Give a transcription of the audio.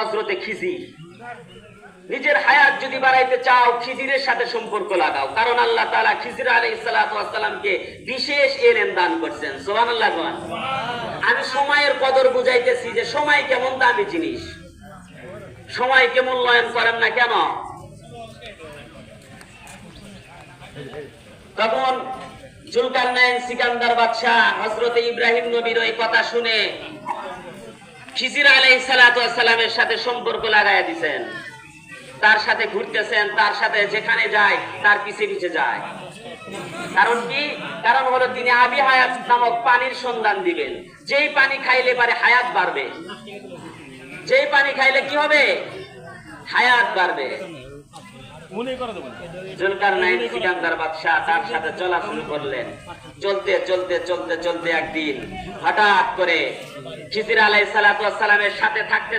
হযরতে খিজির। নিজের হায়াত যদি বাড়াইতে চাও খিজিরের সাথে সম্পর্ক লাগাও, কারণ আল্লাহ তাআলা খিজির আলাইহিস সালাতু ওয়াস সালামকে বিশেষ ইলম দান করেছেন। সুবহানাল্লাহ। আমি সময়ের কদর বুঝাইতেছি যে সময় কেমন দামি জিনিস, সময়কে মূল্যায়ন করেন না কেন? তখন জুলকারনাইন সিকান্দার বাদশা হযরতে ইব্রাহিম নবীর ওই কথা শুনে খিজির আলাইহিস সালাতু ওয়াস সালামের সাথে সম্পর্ক লাগায়া দিবেন। তার সাথে ঘুরতেছেন, তার সাথে যেখানে যায় তার পিছে পিছে যায়। কারণ কি? কারণ হলো তিনি আবি হায়াত নামক পানির সন্ধান দিবেন। যেই পানি খাইলে পারে হায়াত বাড়বে, যেই পানি খাইলে কি হবে? হায়াত বাড়বে। জুলকারনাইন সিকান্দার বাদশা তার সাথে চলা শুরু করলেন। চলতে চলতে চলতে চলতে একদিন হঠাৎ করে খিজির আলাইহিস সালাতু ওয়াস সালামের সাথে থাকতে